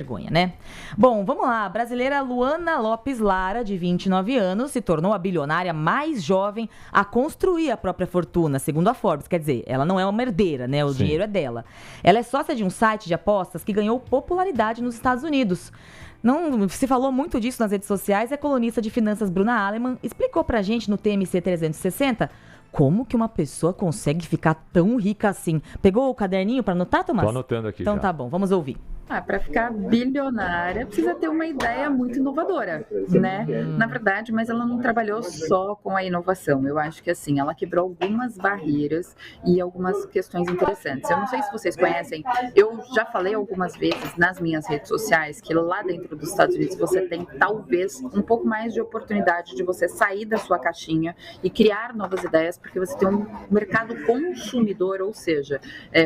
Vergonha, né? Bom, vamos lá. A brasileira Luana Lopes Lara, de 29 anos, se tornou a bilionária mais jovem a construir a própria fortuna, segundo a Forbes. Quer dizer, ela não é uma herdeira, né? O dinheiro é dela. Ela é sócia de um site de apostas que ganhou popularidade nos Estados Unidos. Não se falou muito disso nas redes sociais e a colunista de finanças Bruna Alemann explicou pra gente no TMC 360 como que uma pessoa consegue ficar tão rica assim. Pegou o caderninho pra anotar, Tomás? Tô anotando aqui. Então já. Tá bom, vamos ouvir. Para ficar bilionária, precisa ter uma ideia muito inovadora, né? Na verdade, mas ela não trabalhou só com a inovação. Eu acho que, assim, ela quebrou algumas barreiras e algumas questões interessantes. Eu não sei se vocês conhecem, eu já falei algumas vezes nas minhas redes sociais que lá dentro dos Estados Unidos você tem, talvez, um pouco mais de oportunidade de você sair da sua caixinha e criar novas ideias, porque você tem um mercado consumidor, ou seja,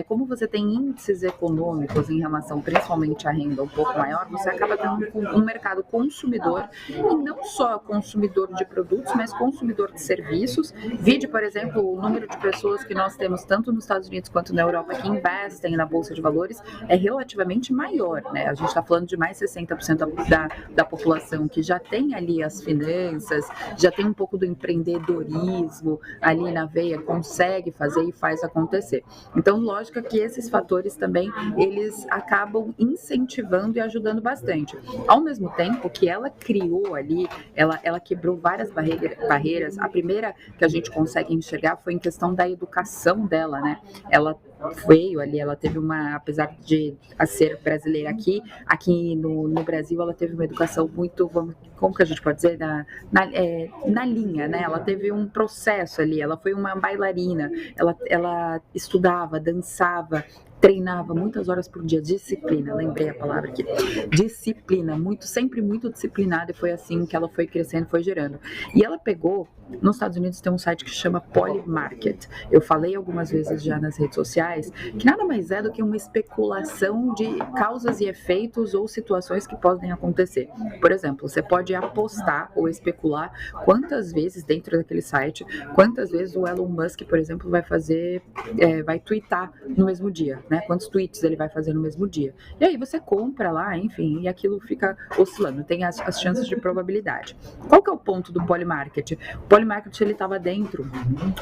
como você tem índices econômicos em relação, principalmente, a renda um pouco maior, você acaba tendo um mercado consumidor, e não só consumidor de produtos, mas consumidor de serviços. Vide, por exemplo, o número de pessoas que nós temos tanto nos Estados Unidos quanto na Europa que investem na Bolsa de Valores é relativamente maior, né? A gente está falando de mais 60% da população que já tem ali as finanças, já tem um pouco do empreendedorismo ali na veia, consegue fazer e faz acontecer. Então, lógico que esses fatores também, eles acabam incentivando e ajudando bastante. Ao mesmo tempo que ela criou ali, ela quebrou várias barreiras. A primeira que a gente consegue enxergar foi em questão da educação dela, né? Ela veio ali, ela teve apesar de ser brasileira aqui no Brasil, ela teve uma educação muito, como que a gente pode dizer, na linha, né? Ela teve um processo ali, ela foi uma bailarina, ela estudava, dançava, treinava muitas horas por dia, disciplina, lembrei a palavra aqui, disciplina, sempre muito disciplinada, e foi assim que ela foi crescendo, foi gerando. E ela pegou, nos Estados Unidos tem um site que chama Polymarket, eu falei algumas vezes já nas redes sociais, que nada mais é do que uma especulação de causas e efeitos ou situações que podem acontecer. Por exemplo, você pode apostar ou especular quantas vezes dentro daquele site, quantas vezes o Elon Musk, por exemplo, vai tweetar no mesmo dia, né? Quantos tweets ele vai fazer no mesmo dia. E aí você compra lá, enfim, e aquilo fica oscilando, tem as chances de probabilidade. Qual que é o ponto do Polymarket? O Polymarket, ele estava dentro,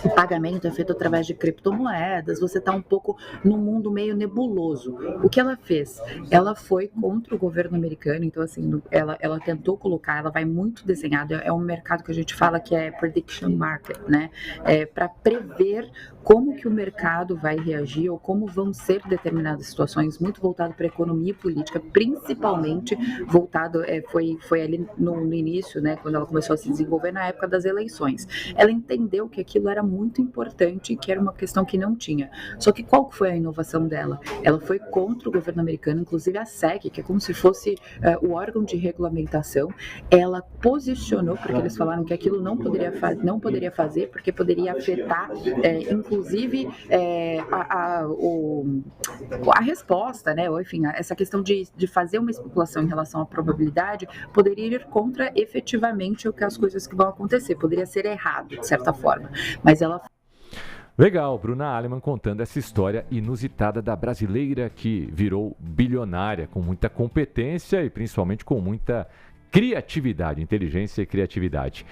o pagamento é feito através de criptomoedas, você está um pouco num mundo meio nebuloso. O que ela fez? Ela foi contra o governo americano, então assim, ela tentou colocar, ela vai muito desenhada, é um mercado que a gente fala que é prediction market, né? Para prever como que o mercado vai reagir ou como vão ser determinadas situações, muito voltado para a economia e política, principalmente voltado, foi ali no início, né, quando ela começou a se desenvolver na época das eleições. Ela entendeu que aquilo era muito importante e que era uma questão que não tinha. Só que qual foi a inovação dela? Ela foi contra o governo americano, inclusive a SEC, que é como se fosse o órgão de regulamentação, ela posicionou, porque eles falaram que aquilo não poderia fazer, porque poderia afetar, inclusive, a resposta, né? Ou, enfim, essa questão de fazer uma especulação em relação à probabilidade poderia ir contra efetivamente as coisas que vão acontecer, poderia ser errado, de certa forma, mas ela... Legal, Bruna Alemann contando essa história inusitada da brasileira que virou bilionária, com muita competência e principalmente com muita criatividade, inteligência e criatividade.